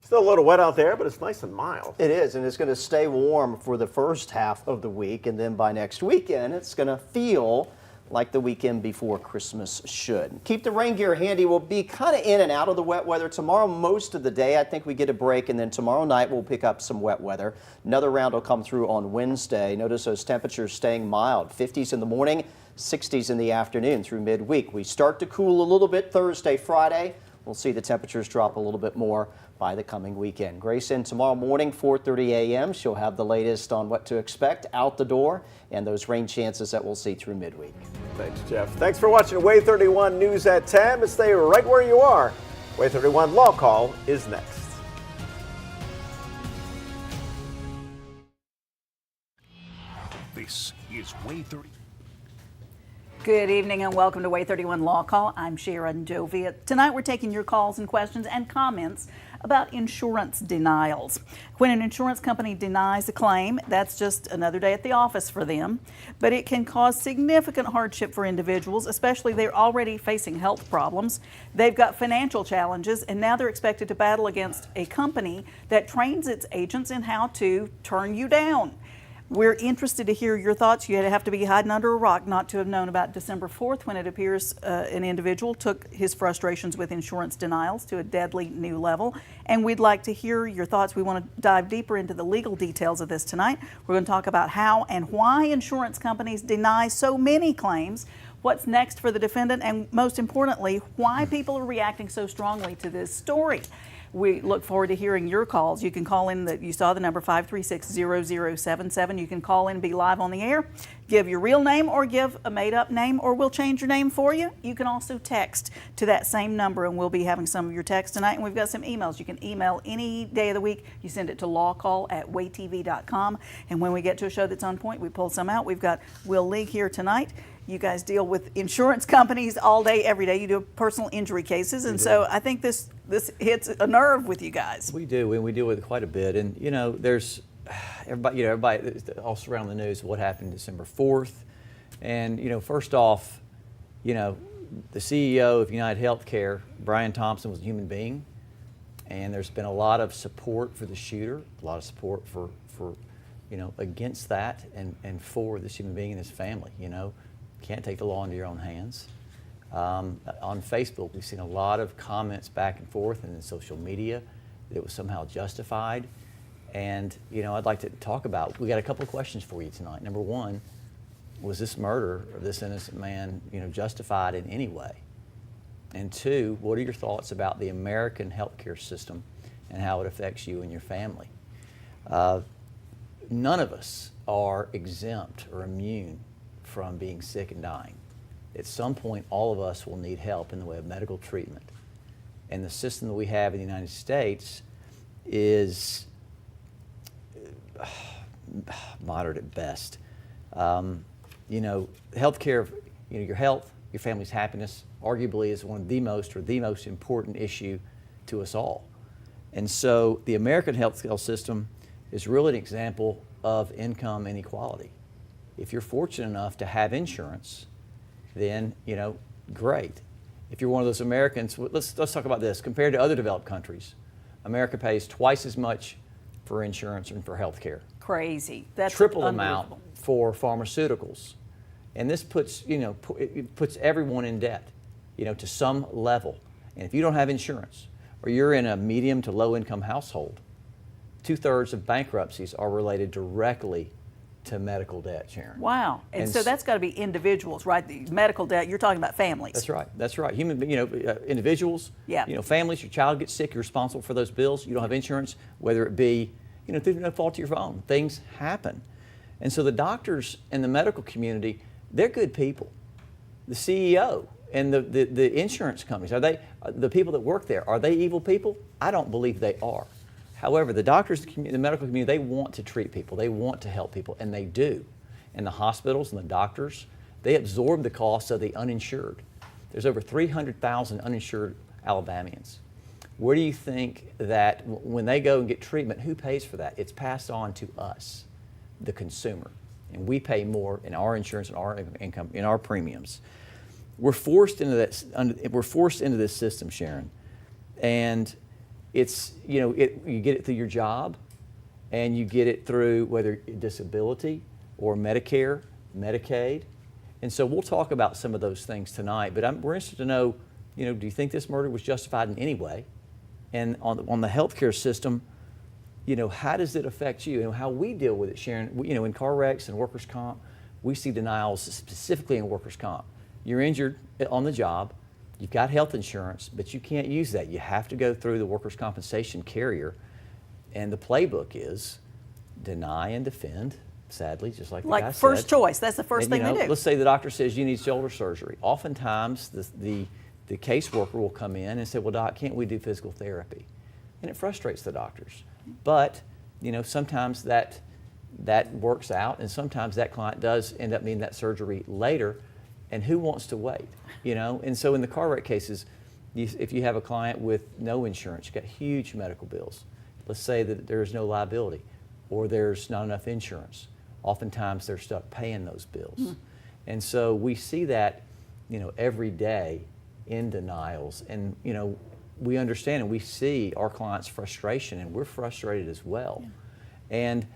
Still a little wet out there, but it's nice and mild. It is, and it's going to stay warm for the first half of the week, and then by next weekend, it's going to feel like the weekend before Christmas should. Keep the rain gear handy. We'll be kind of in and out of the wet weather tomorrow most of the day. I think we get a break, and then tomorrow night we'll pick up some wet weather. Another round will come through on Wednesday. Notice those temperatures staying mild, 50s in the morning, 60s in the afternoon through midweek. We start to cool a little bit Thursday, Friday. We'll see the temperatures drop a little bit more by the coming weekend. Grace in tomorrow morning, 4:30 a.m. She'll have the latest on what to expect out the door and those rain chances that we'll see through midweek. Thanks, Jeff. Thanks for watching WAAY 31 News at 10. But stay right where you are. WAAY 31 Law Call is next. This is WAAY 30. Good evening and welcome to WAAY 31 Law Call. I'm Sharon, Doviet. Tonight we're taking your calls and questions and comments about insurance denials. When an insurance company denies a claim, that's just another day at the office for them, but it can cause significant hardship for individuals, especially they're already facing health problems. They've got financial challenges, and now they're expected to battle against a company that trains its agents in how to turn you down. We're interested to hear your thoughts. You'd have to be hiding under a rock not to have known about December 4th when it appears an individual took his frustrations with insurance denials to a deadly new level. And we'd like to hear your thoughts. We want to dive deeper into the legal details of this tonight. We're going to talk about how and why insurance companies deny so many claims, what's next for the defendant, and most importantly, why people are reacting so strongly to this story. We look forward to hearing your calls. You can call in, you saw the number 536-0077. You can call in, be live on the air, give your real name or give a made-up name, or we'll change your name for you. You can also text to that same number, and we'll be having some of your texts tonight. And we've got some emails. You can email any day of the week. You send it to lawcall@waytv.com. And when we get to a show that's on point, we pull some out. We've got Will Lee here tonight. You guys deal with insurance companies all day, every day. You do personal injury cases, and so I think this hits a nerve with you guys. We do, and we deal with it quite a bit. And you know, there's everybody also around the news what happened December 4th. And you know, first off, you know, the CEO of United Healthcare, Brian Thompson, was a human being, and there's been a lot of support for the shooter, a lot of support for you know, against that and for this human being and his family. You know, can't take the law into your own hands. On Facebook, we've seen a lot of comments back and forth, and in social media that it was somehow justified. And you know, I'd like to talk about. We got a couple of questions for you tonight. Number one, was this murder of this innocent man, you know, justified in any way? And two, what are your thoughts about the American healthcare system and how it affects you and your family? None of us are exempt or immune from being sick and dying. At some point, all of us will need help in the way of medical treatment. And the system that we have in the United States is moderate at best. You know, healthcare, you know, your health, your family's happiness, arguably is one of the most important issue to us all. And so the American healthcare system is really an example of income inequality. If you're fortunate enough to have insurance, then, you know, great. If you're one of those Americans, let's talk about this. Compared to other developed countries, America pays twice as much for insurance and for health care. Crazy. That's triple the amount for pharmaceuticals. And this puts, you know, it puts everyone in debt, you know, to some level. And if you don't have insurance, or you're in a medium to low income household, 2/3 of bankruptcies are related directly to medical debt, Sharon. Wow. And so that's got to be individuals, right? The medical debt, you're talking about families. That's right. That's right. Human, you know, individuals, yeah. You know, families, your child gets sick, you're responsible for those bills. You don't have insurance, whether it be, you know, through no fault of your own. Things happen. And so the doctors and the medical community, they're good people. The CEO and the insurance companies, are they, the people that work there, are they evil people? I don't believe they are. However, the doctors, the medical community, they want to treat people, they want to help people, and they do. And the hospitals and the doctors, they absorb the costs of the uninsured. There's over 300,000 uninsured Alabamians. Where do you think that when they go and get treatment, who pays for that? It's passed on to us, the consumer. And we pay more in our insurance and our income, in our premiums. We're forced into this system, Sharon. And it's, you get it through your job, and you get it through whether disability or Medicare, Medicaid. And so we'll talk about some of those things tonight, but we're interested to know, do you think this murder was justified in any way? And on the healthcare system, how does it affect you? And how we deal with it, Sharon, in car wrecks and workers' comp, we see denials specifically in workers' comp. You're injured on the job, you've got health insurance, but you can't use that. You have to go through the workers' compensation carrier, and the playbook is deny and defend, sadly, just like the guy said. Like first choice, that's the first thing they do. Let's say the doctor says you need shoulder surgery. Oftentimes, the caseworker will come in and say, well, doc, can't we do physical therapy? And it frustrates the doctors. But, sometimes that works out, and sometimes that client does end up needing that surgery later, and who wants to wait, And so in the car wreck cases, if you have a client with no insurance, you've got huge medical bills. Let's say that there's no liability or there's not enough insurance. Oftentimes they're stuck paying those bills. And so we see that, every day in denials. And, we understand and we see our clients' frustration, and we're frustrated as well. And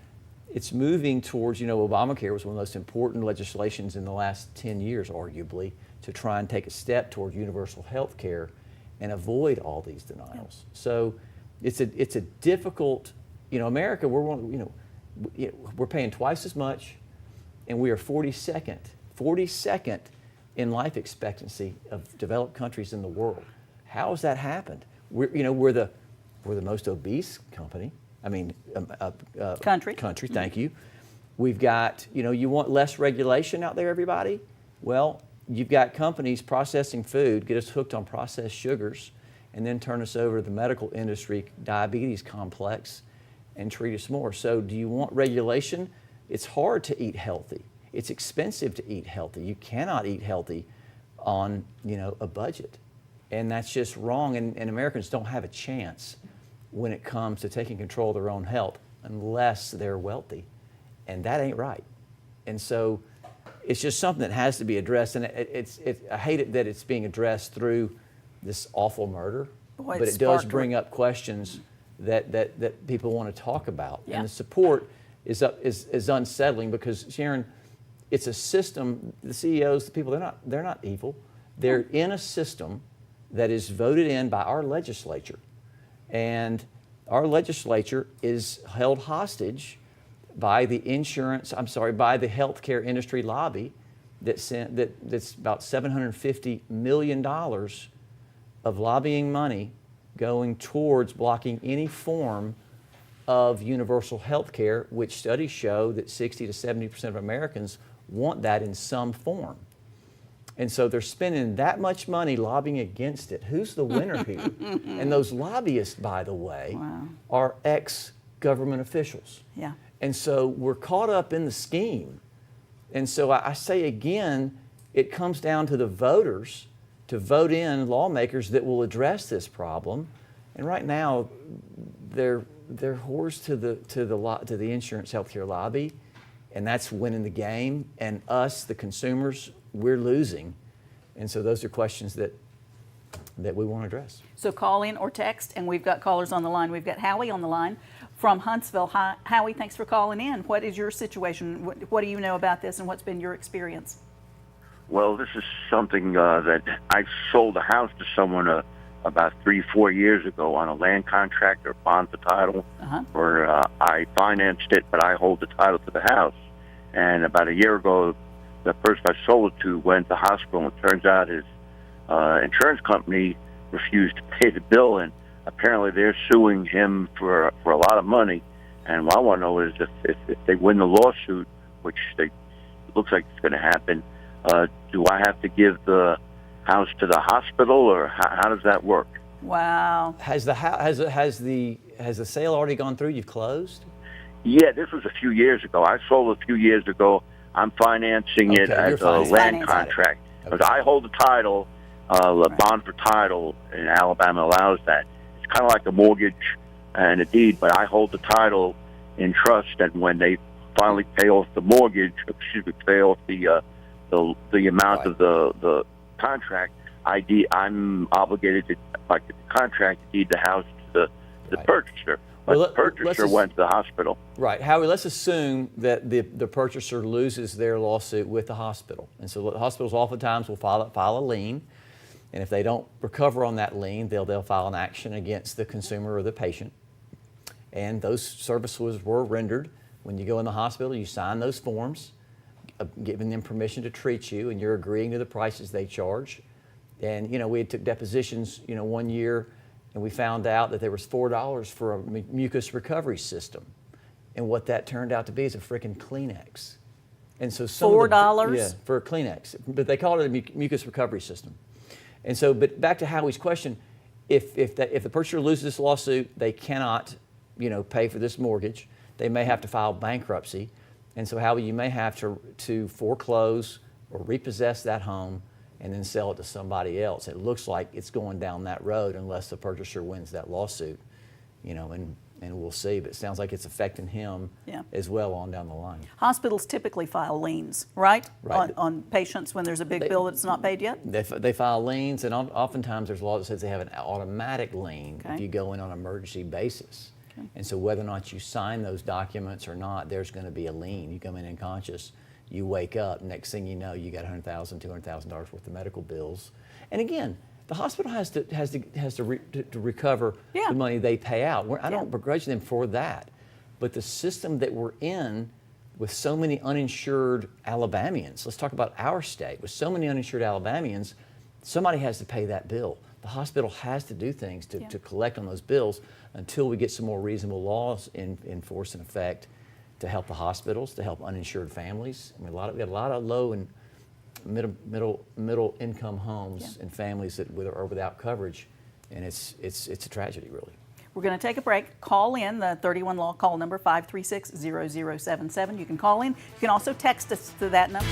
it's moving towards, Obamacare was one of the most important legislations in the last 10 years, arguably, to try and take a step toward universal health care and avoid all these denials. So it's a difficult, America, we're paying twice as much, and we are 42nd in life expectancy of developed countries in the world. How has that happened? We're the most obese country. Country, thank you. We've got, you want less regulation out there, everybody? Well, you've got companies processing food, get us hooked on processed sugars, and then turn us over to the medical industry, diabetes complex, and treat us more. So do you want regulation? It's hard to eat healthy. It's expensive to eat healthy. You cannot eat healthy on, a budget. And that's just wrong, and Americans don't have a chance when it comes to taking control of their own health unless they're wealthy. And that ain't right. And so it's just something that has to be addressed, and I hate it that it's being addressed through this awful murder, but it does bring up questions that people want to talk about. Yeah. And the support is unsettling because, Sharon, it's a system, the CEOs, the people, they're not evil. They're in a system that is voted in by our legislature. And our legislature is held hostage by the healthcare industry lobby that's about $750 million of lobbying money going towards blocking any form of universal health care, which studies show that 60 to 70% of Americans want that in some form. And so they're spending that much money lobbying against it. Who's the winner here? And those lobbyists, by the way, are ex-government officials. Yeah. And so we're caught up in the scheme. And so I say again, it comes down to the voters to vote in lawmakers that will address this problem. And right now, they're whores to the insurance healthcare lobby, and that's winning the game. And us, the consumers, we're losing. And so those are questions that we want to address. So call in or text, and we've got callers on the line. We've got Howie on the line from Huntsville. Hi, Howie, thanks for calling in. What is your situation? What do you know about this, and what's been your experience? Well, this is something that I sold a house to someone about 3-4 years ago on a land contract or bond for title, where I financed it, but I hold the title to the house. And about a year ago, the person I sold it to went to hospital, and it turns out his insurance company refused to pay the bill, and apparently they're suing him for a lot of money. And what I want to know is if they win the lawsuit, which it looks like it's going to happen, do I have to give the house to the hospital, or how does that work? Wow. Has the sale already gone through? You've closed? Yeah, this was a few years ago. I sold it a few years ago. I'm financing it as a land contract because I hold the title. The bond for title in Alabama allows that. It's kind of like a mortgage and a deed, but I hold the title in trust. And when they finally pay off the mortgage, pay off the amount of the contract, I'm obligated to, like the contract, deed the house the Right. purchaser. But Well, the purchaser went to the hospital. Right. However, let's assume that the purchaser loses their lawsuit with the hospital. And so the hospitals oftentimes will file a lien. And if they don't recover on that lien, they'll file an action against the consumer or the patient. And those services were rendered. When you go in the hospital, you sign those forms, giving them permission to treat you, and you're agreeing to the prices they charge. And, we took depositions, 1 year, and we found out that there was $4 for a mucus recovery system. And what that turned out to be is a freaking Kleenex. And so $4? Yeah, for a Kleenex. But they called it a mucus recovery system. And so, but back to Howie's question, if the purchaser loses this lawsuit, they cannot, pay for this mortgage. They may have to file bankruptcy. And so, Howie, you may have to foreclose or repossess that home and then sell it to somebody else. It looks like it's going down that road unless the purchaser wins that lawsuit, and we'll see. But it sounds like it's affecting him as well on down the line. Hospitals typically file liens, right? Right. On patients when there's a big bill that's not paid yet? They file liens, and oftentimes there's a law that says they have an automatic lien if you go in on an emergency basis. Okay. And so whether or not you sign those documents or not, there's going to be a lien. You come in unconscious, you wake up, next thing you know, you got $100,000, $200,000 worth of medical bills. And again, the hospital has to recover the money they pay out. I don't begrudge them for that. But the system that we're in with so many uninsured Alabamians, let's talk about our state, with so many uninsured Alabamians, somebody has to pay that bill. The hospital has to do things to collect on those bills until we get some more reasonable laws in force and effect to help the hospitals, to help uninsured families. I mean, we got a lot of low and middle income homes and families that are without coverage, and it's a tragedy, really. We're going to take a break. Call in the 31 Law Call number 536-0077. You can call in. You can also text us to that number.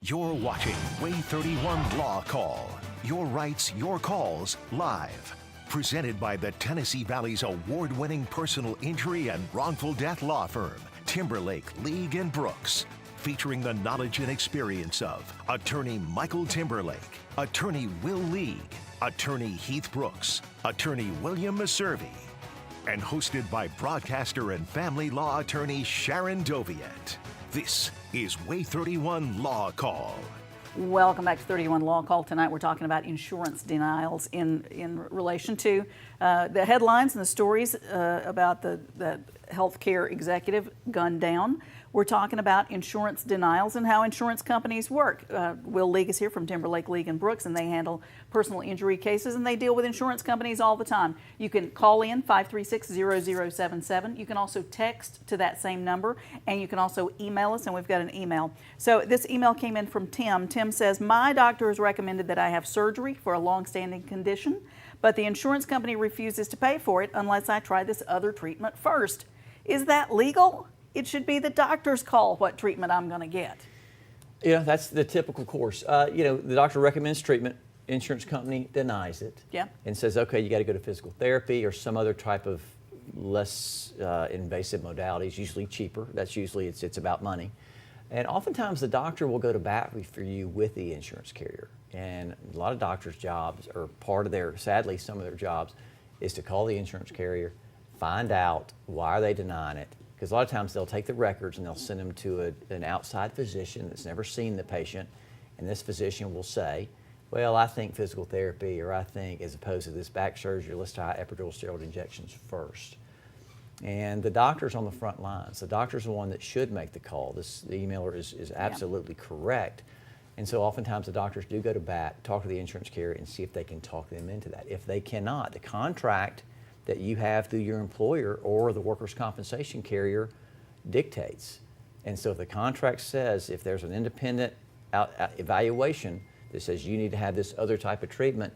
You're watching WAAY 31 Law Call. Your rights, your calls, live. Presented by the Tennessee Valley's award-winning personal injury and wrongful death law firm, Timberlake, League & Brooks. Featuring the knowledge and experience of Attorney Michael Timberlake, Attorney Will League, Attorney Heath Brooks, Attorney William Maservi. And hosted by broadcaster and family law attorney Sharon Doviet. This is WAAY 31 Law Call. Welcome back to 31 Law Call. Tonight we're talking about insurance denials in relation to the headlines and the stories about that healthcare executive gunned down. We're talking about insurance denials and how insurance companies work. Will League is here from Timberlake League and Brooks, and they handle personal injury cases, and they deal with insurance companies all the time. You can call in 536-0077. You can also text to that same number, and you can also email us, and we've got an email. So this email came in from Tim. Tim says, my doctor has recommended that I have surgery for a long-standing condition, but the insurance company refuses to pay for it unless I try this other treatment first. Is that legal? It should be the doctor's call what treatment I'm going to get. Yeah, that's the typical course. The doctor recommends treatment, insurance company denies it, and says, okay, you got to go to physical therapy or some other type of less invasive modalities, usually cheaper. That's usually, it's about money. And oftentimes the doctor will go to bat for you with the insurance carrier. And a lot of doctors' jobs, or part of their, sadly, some of their jobs, is to call the insurance carrier, find out why are they denying it. Because a lot of times they'll take the records and they'll send them to an outside physician that's never seen the patient, and this physician will say, well, I think physical therapy, or I think, as opposed to this back surgery, let's try epidural steroid injections first. And the doctor's on the front lines. The doctor's the one that should make the call. The emailer is absolutely correct. And so oftentimes the doctors do go to bat, talk to the insurance carrier, and see if they can talk them into that. If they cannot, the contract that you have through your employer or the workers' compensation carrier dictates. And so if the contract says, if there's an independent evaluation that says you need to have this other type of treatment,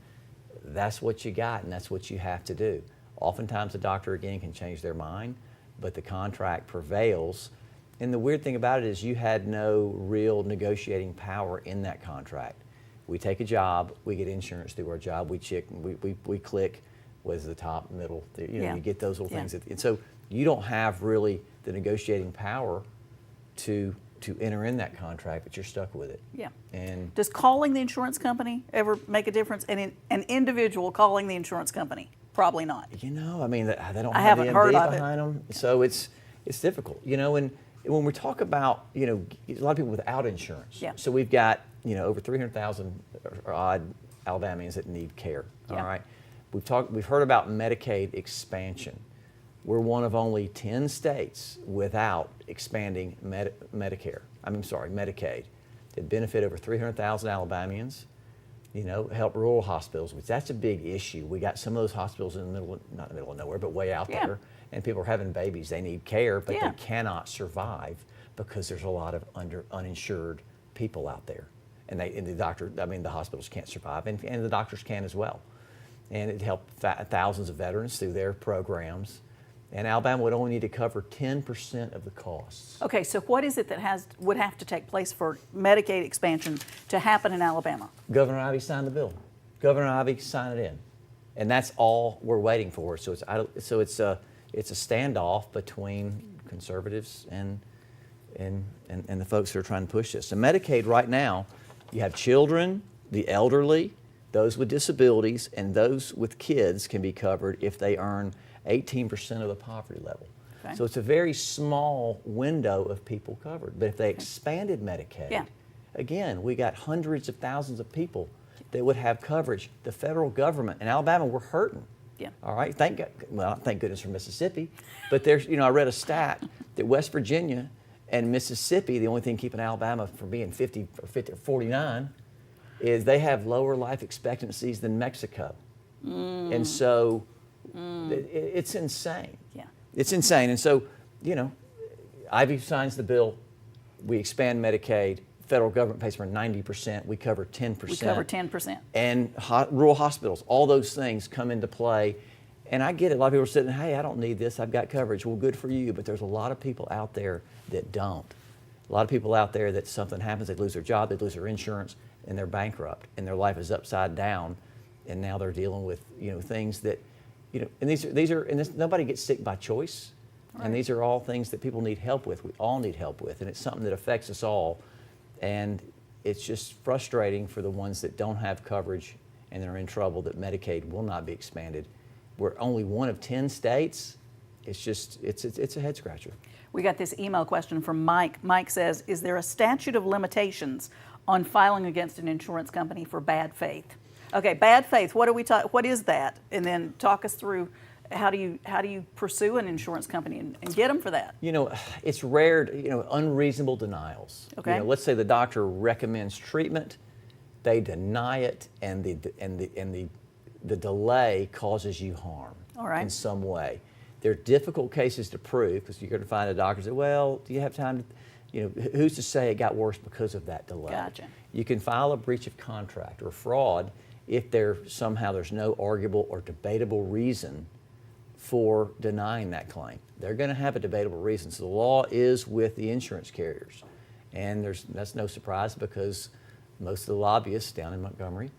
that's what you got and that's what you have to do. Oftentimes the doctor, again, can change their mind, but the contract prevails. And the weird thing about it is you had no real negotiating power in that contract. We take a job, we get insurance through our job, we click, was the top, middle, you get those little things. And so you don't have really the negotiating power to enter in that contract, but you're stuck with it. Yeah. And does calling the insurance company ever make a difference? And an individual calling the insurance company, probably not. I mean, they don't I have haven't the heard MD of behind them, so it's difficult. And when we talk about, a lot of people without insurance. Yeah. So we've got, over 300,000 or odd Alabamians that need care. All right. We've heard about Medicaid expansion. We're one of only 10 states without expanding Medicaid that benefit over 300,000 Alabamians, help rural hospitals, which that's a big issue. We got some of those hospitals in the middle, not in the middle of nowhere, but way out there, and people are having babies. They need care, but they cannot survive because there's a lot of uninsured people out there. And the hospitals can't survive, and the doctors can as well. And it helped thousands of veterans through their programs. And Alabama would only need to cover 10% of the costs. Okay, so what is it that would have to take place for Medicaid expansion to happen in Alabama? Governor Ivey signed the bill. Governor Ivey signed it in, and that's all we're waiting for. So it's a standoff between conservatives and the folks who are trying to push this. So Medicaid right now, you have children, the elderly, those with disabilities, and those with kids can be covered if they earn 18% of the poverty level. Okay. So it's a very small window of people covered. But if they expanded Medicaid, again, we got hundreds of thousands of people that would have coverage. The federal government in Alabama, we're hurting. Yeah. All right. Thank goodness for Mississippi. But there's, I read a stat that West Virginia and Mississippi, the only thing keeping Alabama from being 50 or 49 is they have lower life expectancies than Mexico. And so it's insane. Yeah. It's insane. And so, Ivey signs the bill, we expand Medicaid, federal government pays for 90%, we cover 10%. We cover 10%. And rural hospitals, all those things come into play. And I get it, a lot of people are sitting, hey, I don't need this, I've got coverage. Well, good for you, but there's a lot of people out there that don't. A lot of people out there that something happens, they lose their job, they lose their insurance, and they're bankrupt, and their life is upside down, and now they're dealing with, things that, and these are nobody gets sick by choice. Right. And these are all things that people need help with. We all need help with, and it's something that affects us all. And it's just frustrating for the ones that don't have coverage and they're in trouble that Medicaid will not be expanded. We're only one of 10 states. It's a head scratcher. We got this email question from Mike. Mike says, is there a statute of limitations on filing against an insurance company for bad faith? Okay, bad faith, what is that? And then talk us through How do you pursue an insurance company and get them for that? You know, it's rare, unreasonable denials. Okay. Let's say the doctor recommends treatment, they deny it, and the delay causes you harm in some way. They're difficult cases to prove because you're going to find a doctor say, well, do you have time to, who's to say it got worse because of that delay? Gotcha. You can file a breach of contract or fraud if there's no arguable or debatable reason for denying that claim. They're going to have a debatable reason. So the law is with the insurance carriers. And that's no surprise because most of the lobbyists down in Montgomery,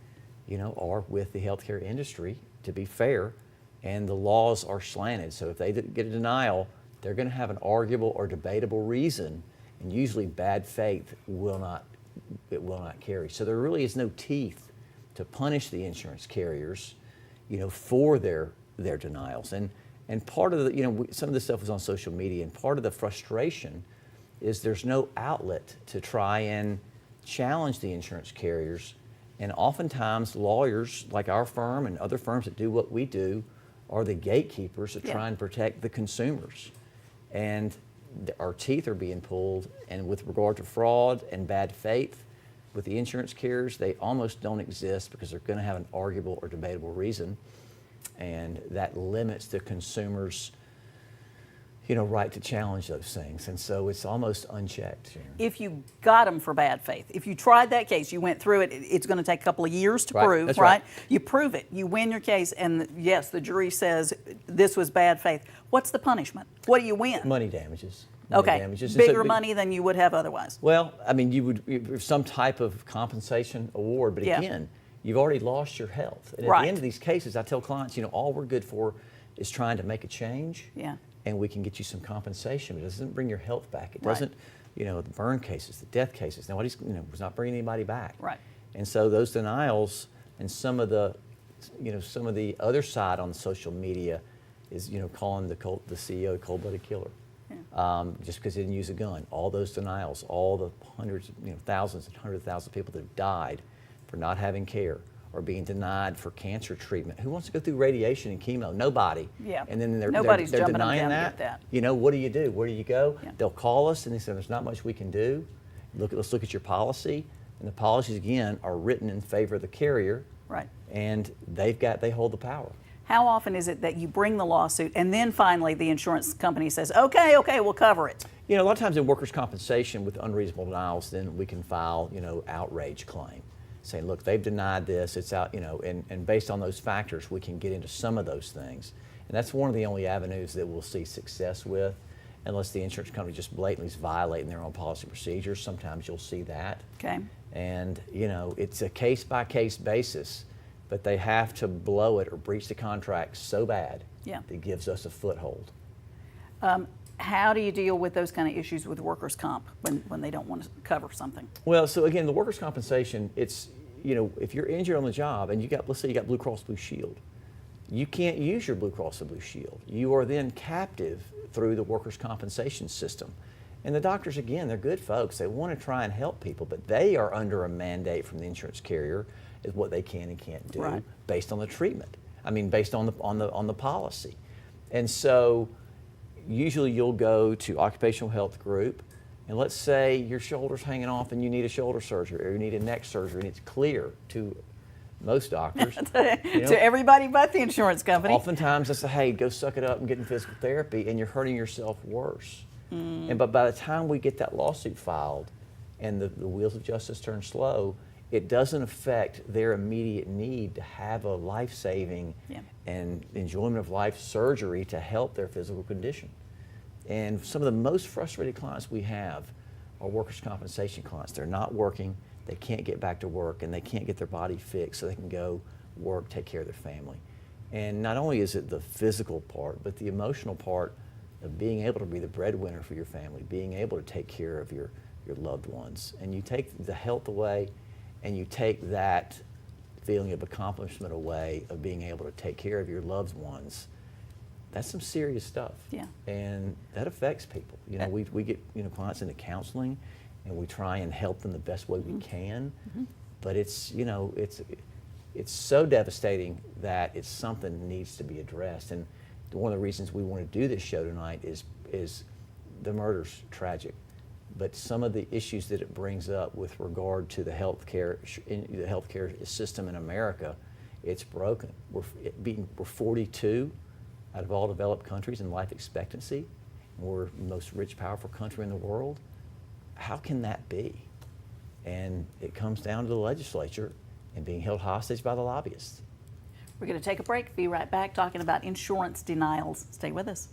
are with the healthcare industry, to be fair, and the laws are slanted. So if they get a denial, they're going to have an arguable or debatable reason, and usually bad faith will not carry. So there really is no teeth to punish the insurance carriers, for their denials. And part of the, some of this stuff was on social media, and part of the frustration is there's no outlet to try and challenge the insurance carriers. And oftentimes lawyers like our firm and other firms that do what we do are the gatekeepers that try and protect the consumers. And our teeth are being pulled, and with regard to fraud and bad faith, with the insurance carriers, they almost don't exist because they're going to have an arguable or debatable reason, and that limits the consumer's right to challenge those things. And so it's almost unchecked. Sharon. If you got them for bad faith, if you tried that case, you went through it, it's going to take a couple of years to prove, That's right? You prove it, you win your case, and yes, the jury says this was bad faith. What's the punishment? What do you win? Money damages. Damages. Bigger money than you would have otherwise. Well, I mean, you would some type of compensation award, but again, you've already lost your health. And at the end of these cases, I tell clients, all we're good for is trying to make a change. Yeah. And we can get you some compensation. It doesn't bring your health back. It doesn't, the burn cases, the death cases. Nobody's, was not bringing anybody back. Right. And so those denials and some of the other side on social media is, calling the CEO a cold-blooded killer. Yeah. Just because he didn't use a gun. All those denials, all the hundreds, thousands and hundreds of thousands of people that have died for not having care or being denied for cancer treatment. Who wants to go through radiation and chemo? Nobody. Yeah. And then they're jumping denying down to get that. What do you do? Where do you go? Yeah. They'll call us and they say, there's not much we can do. Let's look at your policy. And the policies, again, are written in favor of the carrier. Right. And they hold the power. How often is it that you bring the lawsuit and then finally the insurance company says, okay, we'll cover it? A lot of times in workers' compensation with unreasonable denials, then we can file, outrage claim. Saying, look, they've denied this, it's out, and based on those factors, we can get into some of those things. And that's one of the only avenues that we'll see success with, unless the insurance company just blatantly is violating their own policy procedures. Sometimes you'll see that. Okay. And, it's a case-by-case basis, but they have to blow it or breach the contract so bad that it gives us a foothold. How do you deal with those kind of issues with workers' comp when they don't want to cover something? Well, so again, the workers' compensation, it's, if you're injured on the job and let's say you got Blue Cross Blue Shield, you can't use your Blue Cross Blue Shield. You are then captive through the workers' compensation system. And the doctors, again, they're good folks. They want to try and help people, but they are under a mandate from the insurance carrier is what they can and can't do based on the treatment. I mean, based on the policy. And so usually you'll go to occupational health group, and let's say your shoulder's hanging off and you need a shoulder surgery or you need a neck surgery, and it's clear to most doctors. To everybody but the insurance company. Oftentimes they say, hey, go suck it up and get in physical therapy, and you're hurting yourself worse. But by the time we get that lawsuit filed and the wheels of justice turn slow, it doesn't affect their immediate need to have a life-saving and enjoyment of life surgery to help their physical condition. And some of the most frustrated clients we have are workers' compensation clients. They're not working, they can't get back to work, and they can't get their body fixed so they can go work, take care of their family. And not only is it the physical part, but the emotional part of being able to be the breadwinner for your family, being able to take care of your loved ones. And you take the health away, and you take that feeling of accomplishment away of being able to take care of your loved ones. That's some serious stuff. Yeah. And that affects people. We get clients into counseling, and we try and help them the best way we can. But it's so devastating that it's something that needs to be addressed. And one of the reasons we want to do this show tonight is the murder's tragic, but some of the issues that it brings up with regard to the healthcare system in America, it's broken. We're 42 out of all developed countries in life expectancy. We're the most rich, powerful country in the world. How can that be? And it comes down to the legislature and being held hostage by the lobbyists. We're going to take a break. Be right back talking about insurance denials. Stay with us.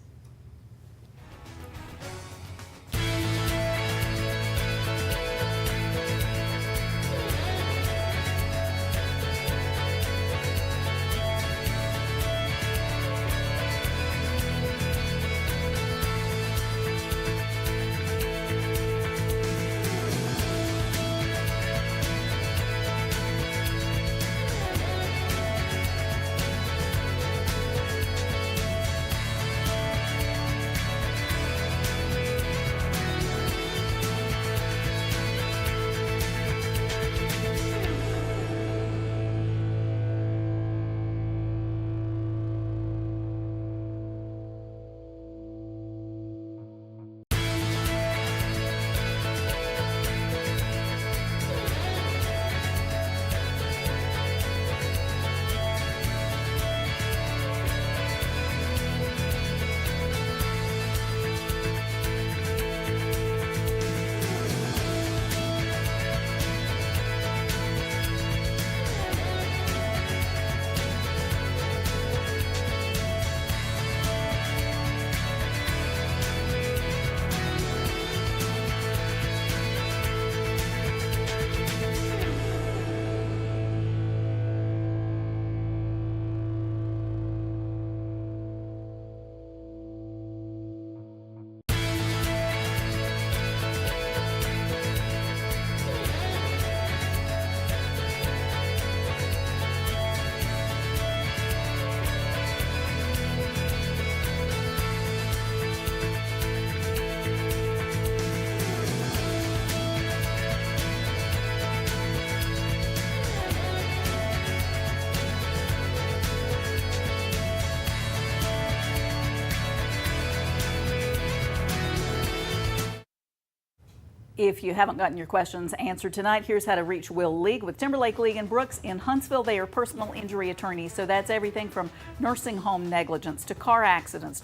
If you haven't gotten your questions answered tonight, here's how to reach Will League with Timberlake League and Brooks in Huntsville. They are personal injury attorneys, so that's everything from nursing home negligence to car accidents.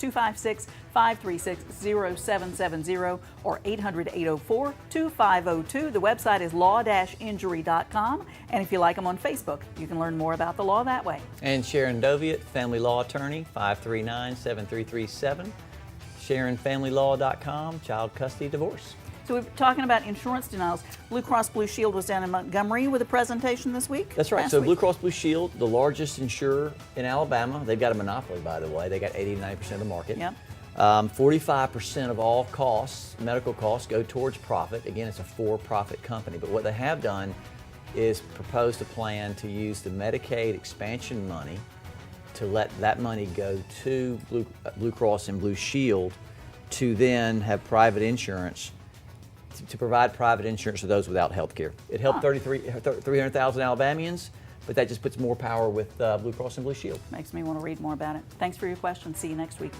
256-536-0770 or 800-804-2502. The website is law-injury.com, and if you like them on Facebook, you can learn more about the law that way. And Sharon Doviet, family law attorney, 539-7337. SharonFamilyLaw.com, child custody divorce. So we're talking about insurance denials. Blue Cross Blue Shield was down in Montgomery with a presentation this week. That's right. So Blue Cross Blue Shield, the largest insurer in Alabama, they've got a monopoly, by the way. They got 80-90% of the market. Yep. 45% of all costs, medical costs, go towards profit. Again, it's a for-profit company. But what they have done is proposed a plan to use the Medicaid expansion money to let that money go to Blue Cross and Blue Shield to then have private insurance, to provide private insurance to those without health care. It helped 300,000 Alabamians, but that just puts more power with Blue Cross and Blue Shield. Makes me want to read more about it. Thanks for your questions. See you next week.